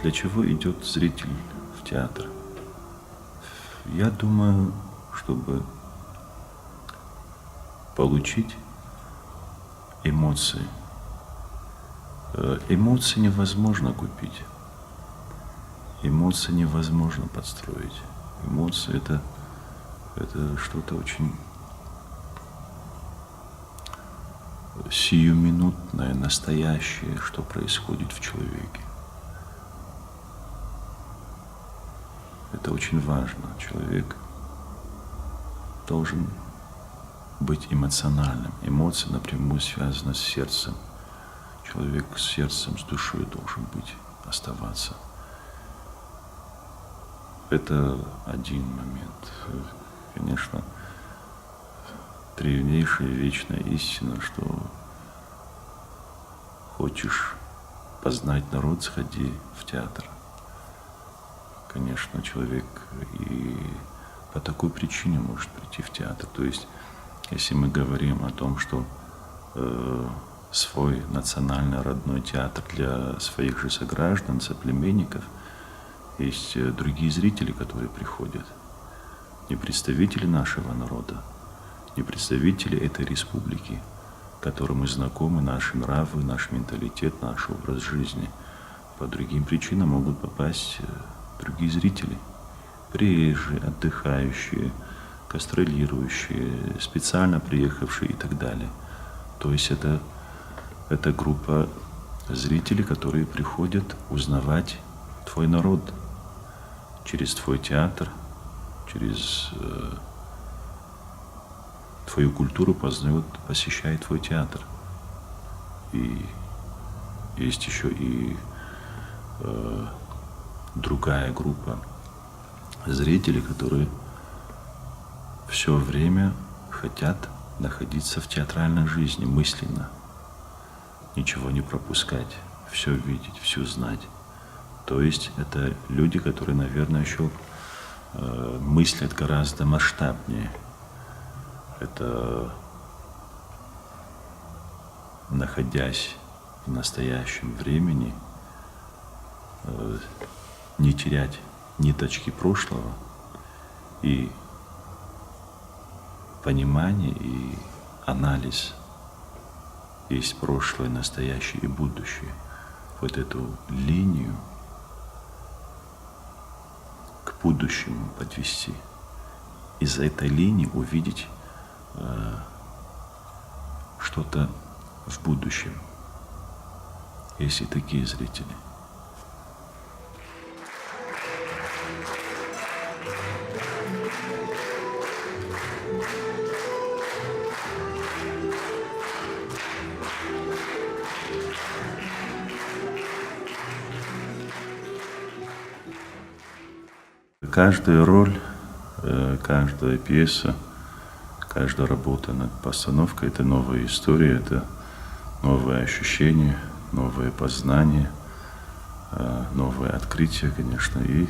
Для чего идет зритель в театр? Я думаю, чтобы получить эмоции. Эмоции невозможно купить. Эмоции невозможно подстроить. Эмоции это что-то очень сиюминутное, настоящее, что происходит в человеке. Это очень важно. Человек должен быть эмоциональным. Эмоции напрямую связаны с сердцем. Человек с сердцем, с душой должен быть, оставаться. Это один момент. Конечно, древнейшая вечная истина, что хочешь познать народ, сходи в театр. Конечно, человек и по такой причине может прийти в театр. То есть, если мы говорим о том, что свой национальный родной театр для своих же сограждан, соплеменников, есть другие зрители, которые приходят. Не представители нашего народа, не представители этой республики, которым знакомы наши нравы, наш менталитет, наш образ жизни. По другим причинам могут попасть другие зрители, приезжие, отдыхающие, гастролирующие, специально приехавшие и так далее. То есть это группа зрителей, которые приходят узнавать твой народ через твой театр, через твою культуру познают, посещает твой театр. И есть еще и другая группа зрителей, которые все время хотят находиться в театральной жизни мысленно, ничего не пропускать, все видеть, все знать. То есть это люди, которые, наверное, еще мыслят гораздо масштабнее. Это находясь в настоящем времени, не терять ниточки прошлого и понимание и анализ. Есть прошлое, настоящее и будущее. Вот эту линию к будущему подвести. Из этой линии увидеть что-то в будущем. Есть и такие зрители. Каждая роль, каждая пьеса, каждая работа над постановкой – это новая история, это новое ощущение, новое познание, новое открытие, конечно. И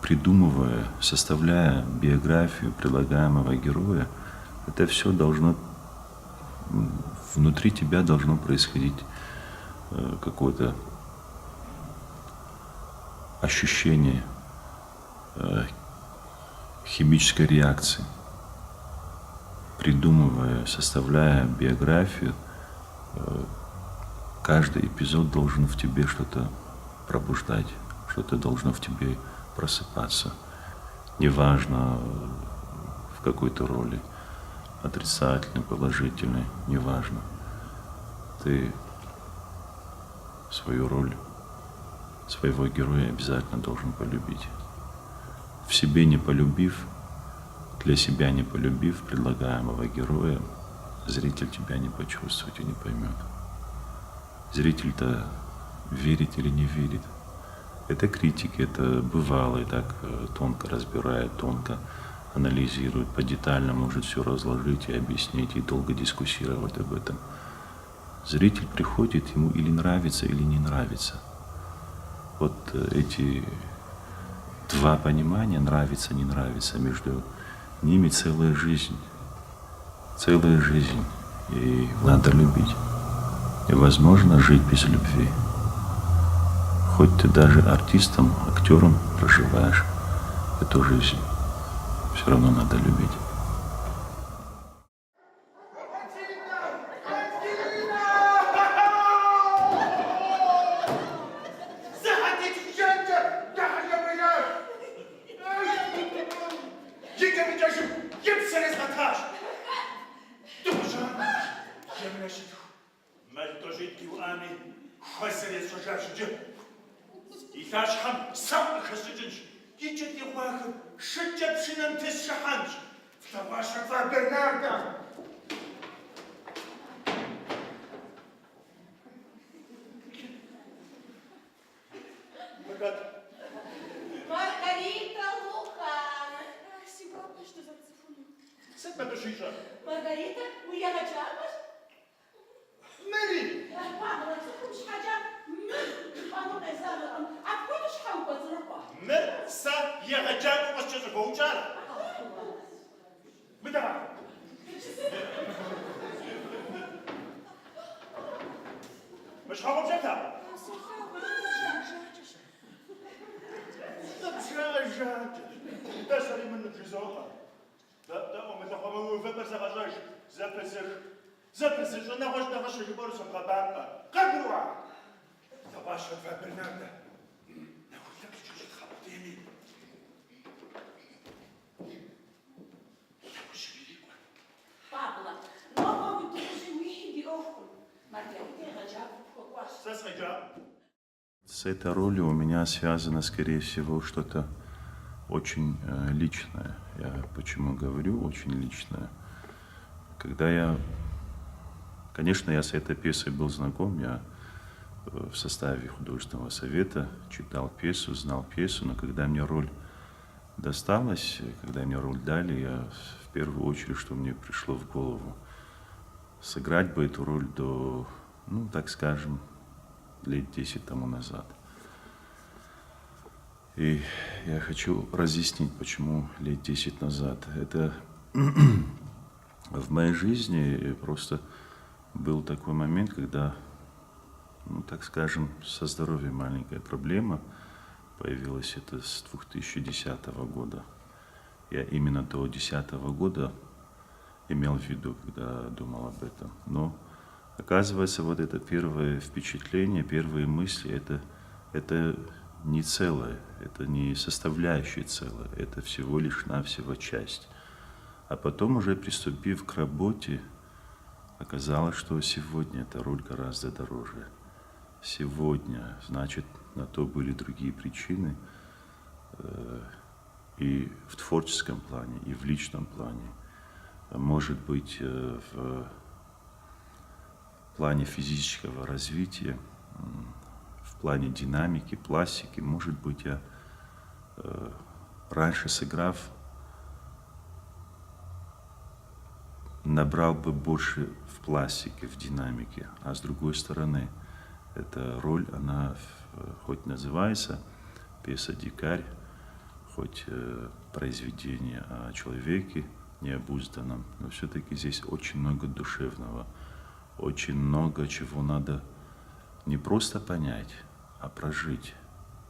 придумывая, составляя биографию предлагаемого героя, это все должно, внутри тебя должно происходить какое-то ощущение химической реакции. Придумывая, составляя биографию, каждый эпизод должен в тебе что-то пробуждать, что-то должно в тебе просыпаться. Неважно в какой-то роли, отрицательной, положительной, неважно. Ты свою роль, своего героя обязательно должен полюбить. В себе не полюбив, для себя не полюбив предлагаемого героя, зритель тебя не почувствует и не поймет. Зритель-то верит или не верит. Это критики, это бывалые, так тонко разбирает, тонко анализирует, по-детально может все разложить и объяснить, и долго дискуссировать об этом. Зритель приходит, ему или нравится, или не нравится. Вот эти два понимания, нравится, не нравится, между ними целая жизнь. Целая жизнь. И надо любить. Невозможно жить без любви. хоть ты даже артистом, актером проживаешь эту жизнь, все равно надо любить. Маргарита Лухан. Сегодня что за телефон? Маргарита, уехать жабаш? Мэри! Папа, ты مش حاجة قانون إزالة أكون شحال بزرقة Мерса ягоджаку вас что за боучара? Беда! مش هقوم جتا. Обжажать. Да шари من جزوها. Да он это по-моему выпасажаж. Записешь, она хочет на вашу любовь с обратно. Как руа? За вашу Бернарда. Нахуй так чуть-чуть хапотеми. Я очень великий. Папа, но вы тоже не идиотку. Маргарита Жабаш. Сосредя. С этой ролью у меня связано, скорее всего, что-то очень личное. Я почему говорю очень личное? Конечно, я с этой пьесой был знаком, я в составе художественного совета читал пьесу, знал пьесу, но когда мне роль досталась, когда мне роль дали, я в первую очередь, что мне пришло в голову, сыграть бы эту роль до, так скажем, лет 10 тому назад. И я хочу разъяснить, почему лет 10 назад. Это в моей жизни просто был такой момент, когда, так скажем, со здоровьем маленькая проблема появилась. Это с 2010 года. Я именно до 2010 года имел в виду, когда думал об этом. Но оказывается, вот это первое впечатление, первые мысли, это не целое, это не составляющее целое, это всего лишь навсего часть. А потом, уже приступив к работе, оказалось, что сегодня эта роль гораздо дороже. Сегодня, значит, на то были другие причины. И в творческом плане, и в личном плане. Может быть, в плане физического развития, в плане динамики, пластики, может быть, я раньше сыграв, набрал бы больше в пластике, в динамике. А с другой стороны, эта роль, она хоть называется пьеса «Дикарь», хоть произведение о человеке необузданном, но все-таки здесь очень много душевного, очень много чего надо не просто понять, а прожить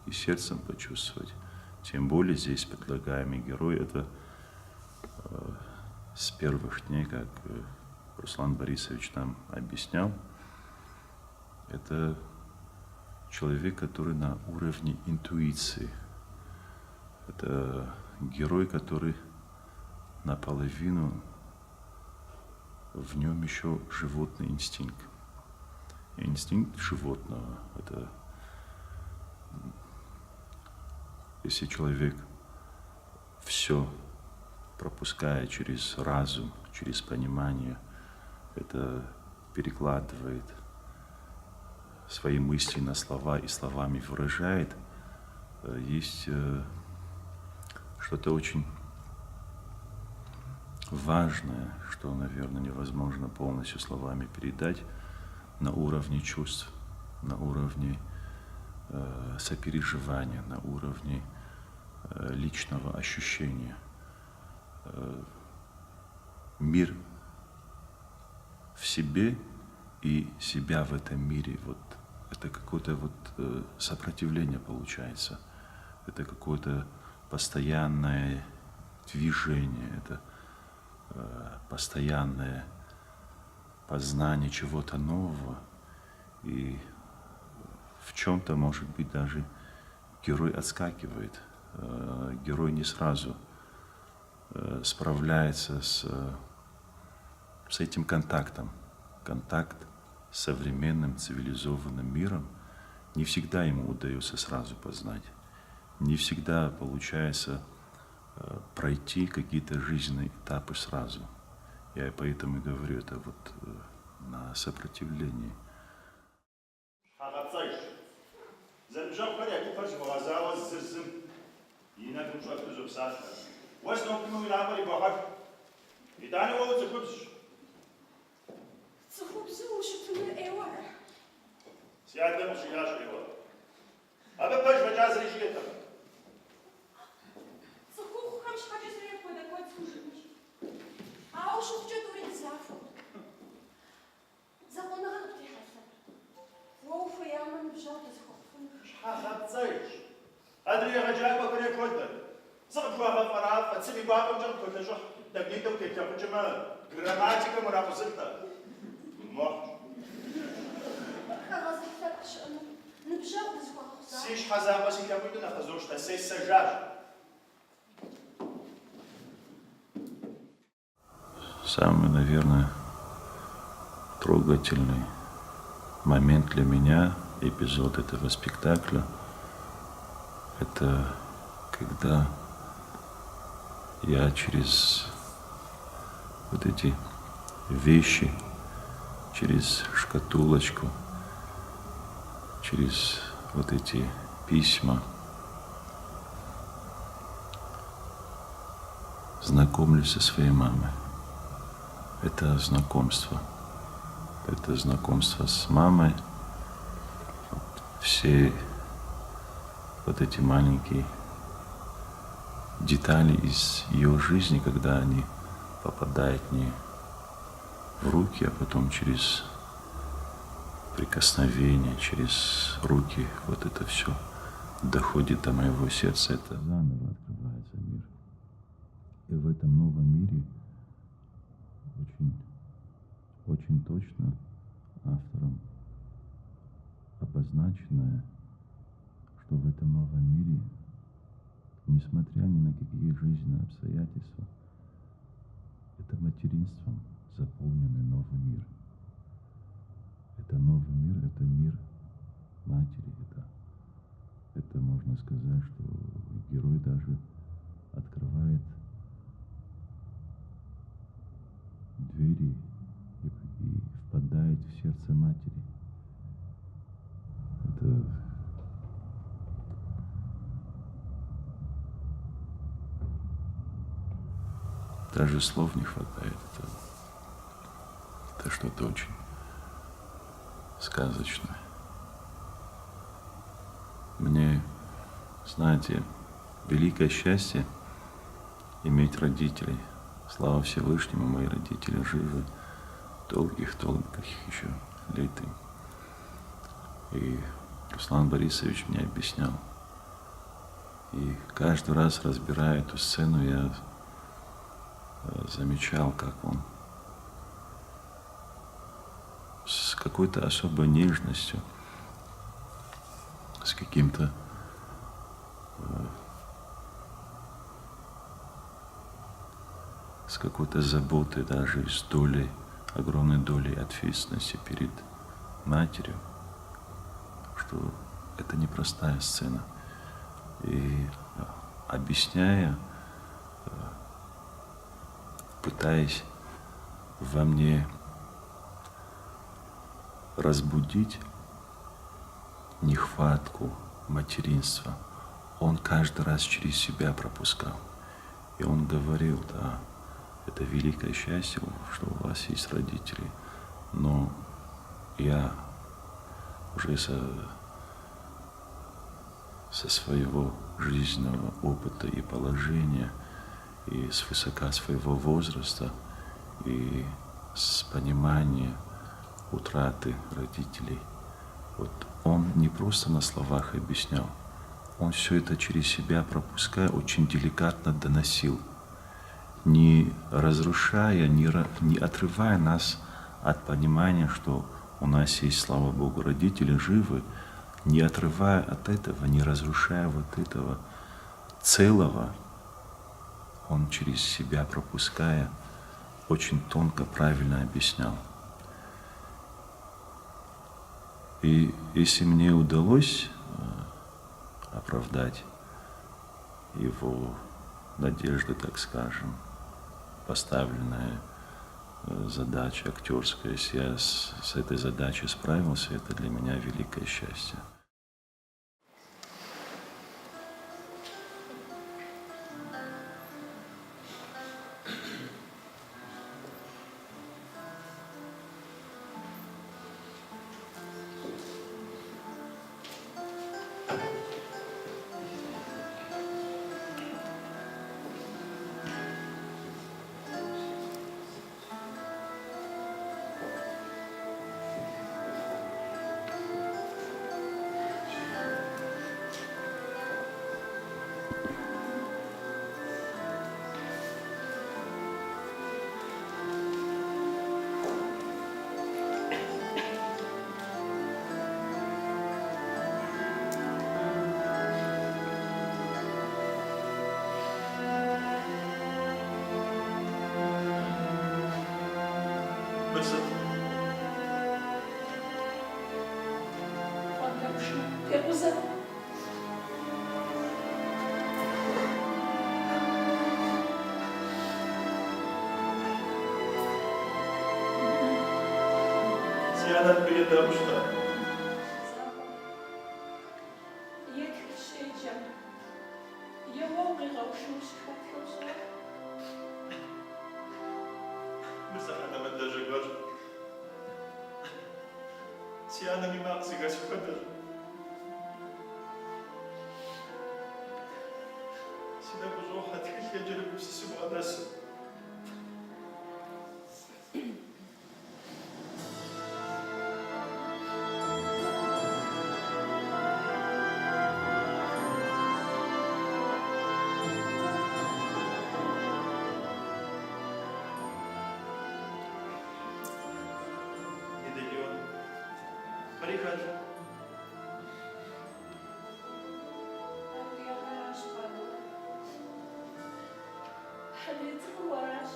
и сердцем почувствовать. Тем более здесь предлагаемый герой — это с первых дней, как Руслан Борисович нам объяснял, это человек, который на уровне интуиции. Это герой, который наполовину, в нем еще животный инстинкт. Инстинкт животного — это если человек все пропуская через разум, через понимание, это перекладывает свои мысли на слова и словами выражает, есть что-то очень важное, что, наверное, невозможно полностью словами передать на уровне чувств, на уровне сопереживания, на уровне личного ощущения. Мир в себе и себя в этом мире вот это какое-то вот сопротивление получается. Это какое-то постоянное движение, это постоянное познание чего-то нового. И в чем-то, может быть, даже герой отскакивает. Герой не сразу справляется с этим контактом. Контакт с современным цивилизованным миром не всегда ему удается сразу познать. Не всегда получается пройти какие-то жизненные этапы сразу. Я поэтому и говорю, это вот на сопротивлении. Цехубзы ушитыны эвара. Сядем уже я живу. А вы пойдете в час решите. Цехуб хамш хачис редко даквать служимыш. А уж в чётуре зафу. Законы ганып трихаса. Воуфу яман бжал тезхопфун. حخبزيش أدري رجال بكرة كده صعب واقع فراب فتسمي واقع جم كده شو تبنيته كده كجمال جراماتيكا مرافزتها مح خلاص احتاج نبجال تزخوف. سيش حزام بس يلا بيدنا نخزوش تسيس سجاج Самый, наверное, трогательный момент для меня, эпизод этого спектакля, это когда я через вот эти вещи, через шкатулочку, через вот эти письма знакомлюсь со своей мамой. Это знакомство с мамой. Все вот эти маленькие детали из ее жизни, когда они попадают мне в руки, а потом через прикосновение, через руки, вот это все доходит до моего сердца. Это заново открывается мир. И в этом новом мире очень точно автором обозначенное, что в этом новом мире, несмотря ни на какие жизненные обстоятельства, это материнством заполненный новый мир. Это новый мир, это мир матери. Это можно сказать, что герой даже открывает двери и впадает в сердце матери. Это даже слов не хватает. Это что-то очень сказочное. Мне, знаете, великое счастье иметь родителей. Слава Всевышнему, мои родители живы долгих еще лет им. И Руслан Борисович мне объяснял. И каждый раз, разбирая эту сцену, я замечал, как он с какой-то особой нежностью, с каким-то с какой-то заботой, даже с долей, огромной долей ответственности перед матерью, что это непростая сцена. И объясняя, пытаясь во мне разбудить нехватку материнства, он каждый раз через себя пропускал. И он говорил, да, это великое счастье, что у вас есть родители, но я уже со своего жизненного опыта и положения, и с высока своего возраста, и с понимания утраты родителей, Вот он не просто на словах объяснял, он все это через себя пропуская, очень деликатно доносил, не разрушая, не отрывая нас от понимания, что у нас есть, слава Богу, родители живы, не отрывая от этого, не разрушая вот этого целого, он через себя пропуская, очень тонко, правильно объяснял. И если мне удалось оправдать его надежды, так скажем, поставленная задача актерская, если я с этой задачей справился, это для меня великое счастье. Mısır. Фируза. Ziyaret приедамшта. Екшеджам. Евоуги гаушус хатхоза. Mısır adamın da jagor. Ziyaret mi mağazıga çıkmadır. Sine bu ruhat geceleri bir sisi bu adası. Gidiyor. Приходи. حبيبتي وراش.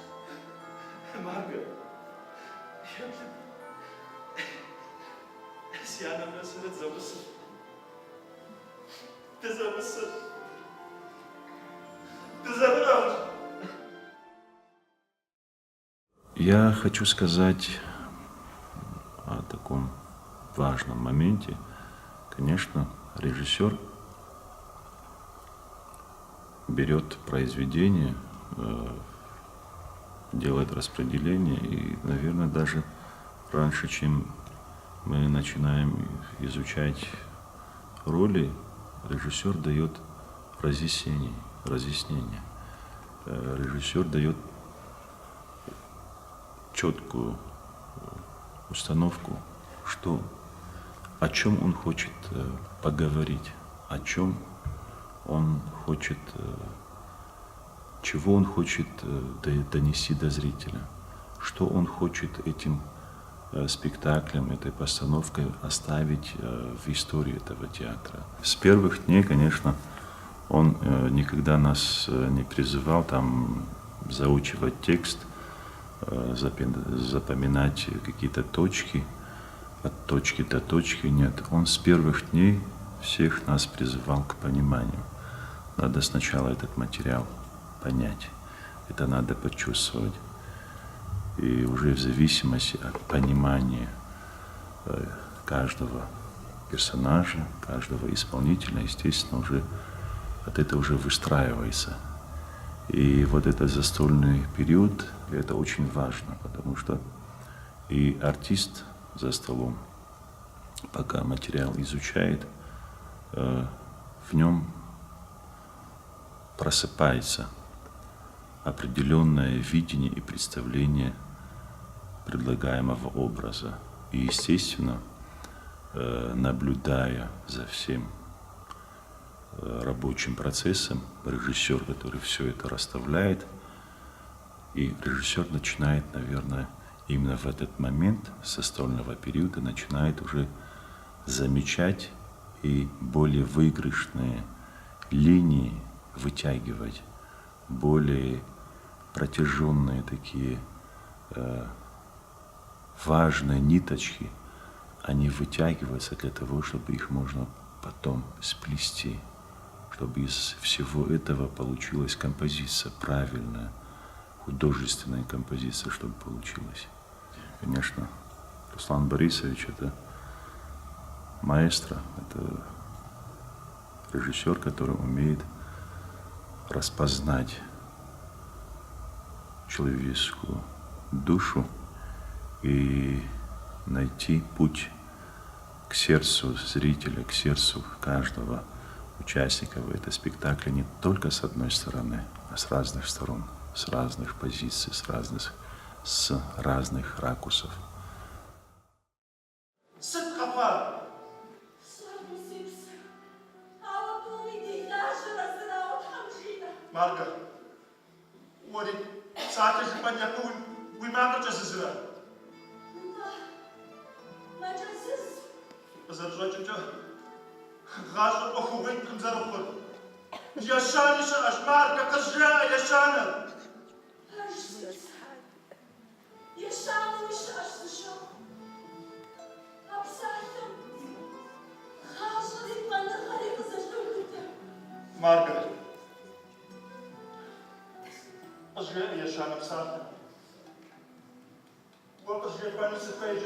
Marga. Ziyaret mesele zamısın. Tezamısın. Tezamısın. Я хочу сказать о таком важном моменте. Конечно, режиссер берет произведение, делает распределение, и, наверное, даже раньше, чем мы начинаем изучать роли, режиссер дает разъяснение. Режиссер дает четкую установку, о чем он хочет поговорить, о чем он хочет, чего он хочет донести до зрителя, что он хочет этим спектаклем, этой постановкой оставить в истории этого театра. С первых дней, конечно, он никогда нас не призывал там заучивать текст, запоминать какие-то точки, от точки до точки. Нет, он с первых дней всех нас призывал к пониманию. Надо сначала этот материал понять, это надо почувствовать. И уже в зависимости от понимания каждого персонажа, каждого исполнителя, естественно, уже от этого уже выстраивается. И вот этот застольный период, это очень важно, потому что и артист за столом, пока материал изучает, в нем просыпается определенное видение и представление предлагаемого образа. И, естественно, наблюдая за всем рабочим процессом, режиссер, который все это расставляет, и режиссер начинает, наверное, именно в этот момент состольного периода начинает уже замечать и более выигрышные линии вытягивать, более протяженные такие важные ниточки, они вытягиваются для того, чтобы их можно потом сплести, чтобы из всего этого получилась композиция правильная, художественная композиция, чтобы получилась. Конечно, Руслан Борисович — это маэстро, это режиссер, который умеет распознать человеческую душу и найти путь к сердцу зрителя, к сердцу каждого участника в этом спектакле не только с одной стороны, а с разных сторон, с разных позиций, с разных ракурсов. Sık kafa. Marka. Ori, saate ji pan yapu, we mamma just zira. Zarjotjo. Gazo okhwit kum zarokh. Yashan shash marka qazja yashana. Marka. Qazja yashana bsata. Wa qazja pan sifaj.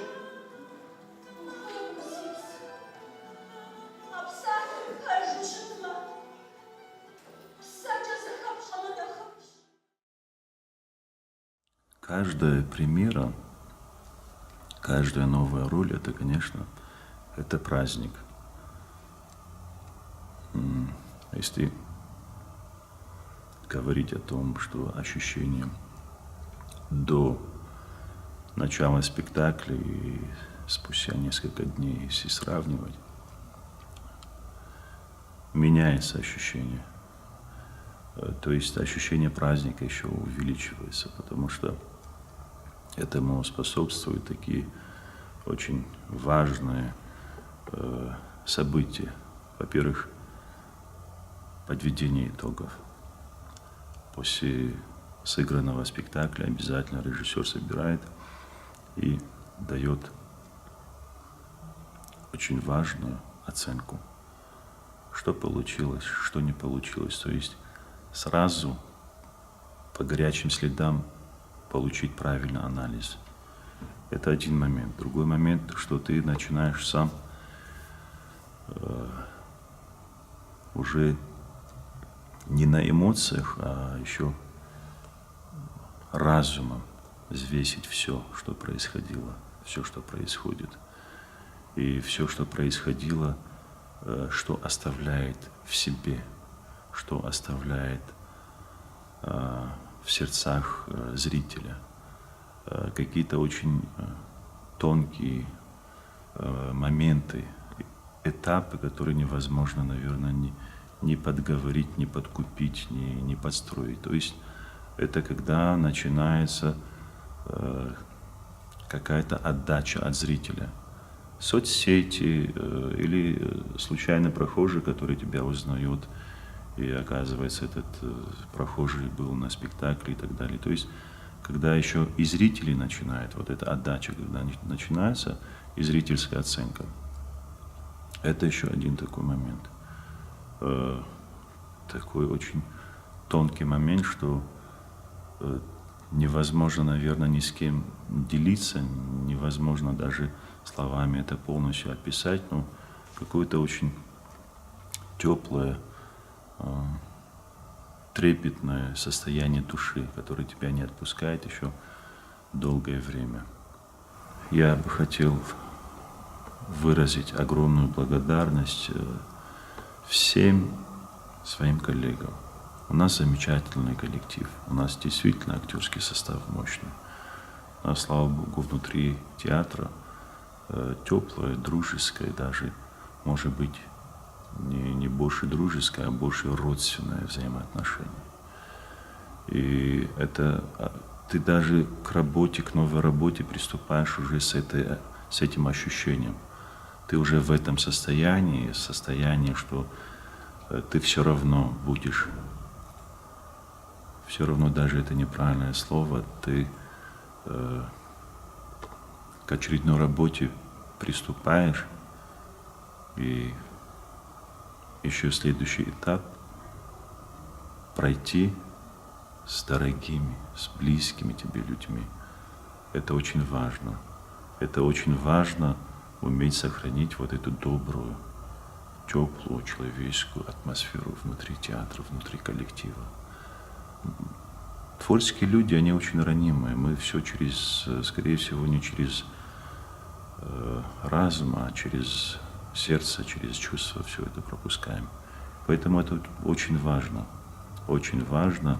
Каждая премьера, каждая новая роль — это, конечно, это праздник. Если говорить о том, что ощущение до начала спектакля и спустя несколько дней, если сравнивать, меняется ощущение. То есть ощущение праздника еще увеличивается, потому что этому способствуют такие очень важные события. Во-первых, подведение итогов. После сыгранного спектакля обязательно режиссер собирает и дает очень важную оценку, что получилось, что не получилось. То есть сразу по горячим следам получить правильный анализ. Это один момент. Другой момент, что ты начинаешь сам уже не на эмоциях, а еще разумом взвесить все, что происходило, все, что происходит. И все, что происходило, что оставляет в себе, что оставляет в сердцах зрителя. Какие-то очень тонкие моменты, этапы, которые невозможно, наверное, не подговорить, не подкупить, не подстроить. То есть это когда начинается какая-то отдача от зрителя. Соцсети или случайный прохожий, который тебя узнает, и оказывается, этот прохожий был на спектакле и так далее. То есть когда еще и зрители начинают, вот эта отдача, когда начинается и зрительская оценка. Это еще один такой момент. Такой очень тонкий момент, что невозможно, наверное, ни с кем делиться, невозможно даже словами это полностью описать, но какое-то очень теплое, трепетное состояние души, которое тебя не отпускает еще долгое время. Я бы хотел выразить огромную благодарность всем своим коллегам. У нас замечательный коллектив, у нас действительно актерский состав мощный. У нас, слава богу, внутри театра теплое, дружеское даже, может быть, не больше дружеское, а больше родственное взаимоотношение. И это ты даже к работе, к новой работе приступаешь уже с этим ощущением. Ты уже в этом состоянии, что ты все равно будешь, все равно даже это неправильное слово, ты к очередной работе приступаешь, и еще следующий этап — пройти с дорогими, с близкими тебе людьми. Это очень важно. Это очень важно уметь сохранить вот эту добрую, теплую, человеческую атмосферу внутри театра, внутри коллектива. Творческие люди, они очень ранимые. Мы все скорее всего, не через разум, а через сердце, через чувства все это пропускаем. Поэтому это очень важно. Очень важно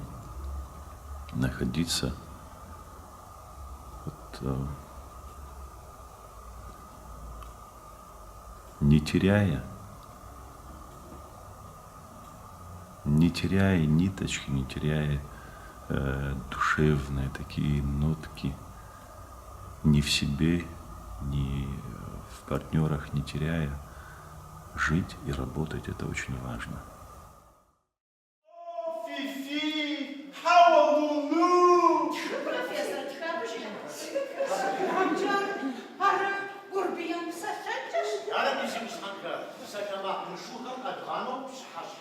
находиться не теряя ниточки, не теряя душевные такие нотки ни в себе, ни в партнерах, не теряя. Жить и работать — это очень важно. Fifi, Hallelujah! Profesor, amca, ara Gurbiyan saçacağız. أنا بيجي مش عنك سكما نشوفهم أدغانو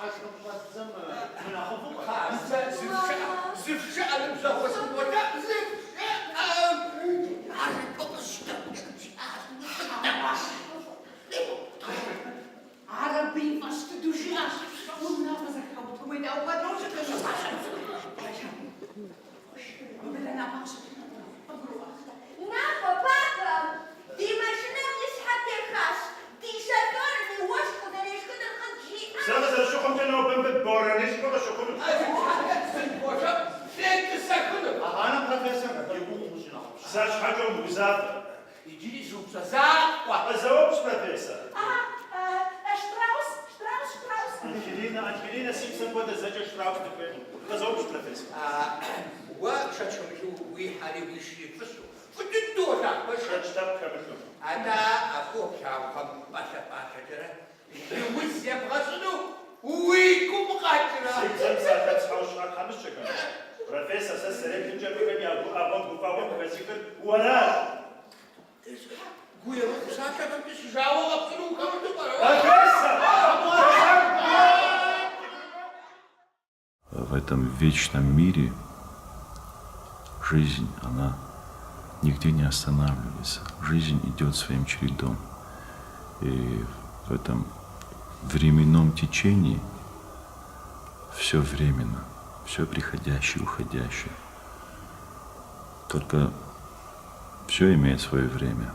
حش مقدم من أخوهم زف شعر مزوج وجاء زف Arabi vastı düşüyor. Bunlar bize kaldı. Bu da o kadar olacak. Böyle ne yaparsın? На, папа, ты машина не схватишь. Ты шатер не ложку даришь, когда ходи. سلام از شو خم کنه بهم بارانش کنه شو کنه أنا بروفيسور يقول مش نعرف ساش حاجة مزافة الزواج بروفيسور أنجلينا سيمسون بود زوج شراوس تكلم الزواج بروفيسور شتاب كملنا أنا أخوك شاوكم باشا ترى يوز يبغسلو ويكم قاتلة سيمسون ساعات تحوش على خمس شكل بروفيسور سلسلة تنجح بكم يا أبو قفاوة بسيكل ولا قوي ساعة كم تسجاو أبصروا كم تبغى В этом вечном мире жизнь, она нигде не останавливается. Жизнь идет своим чередом. И в этом временном течении все временно, все приходящее, уходящее. Только все имеет свое время.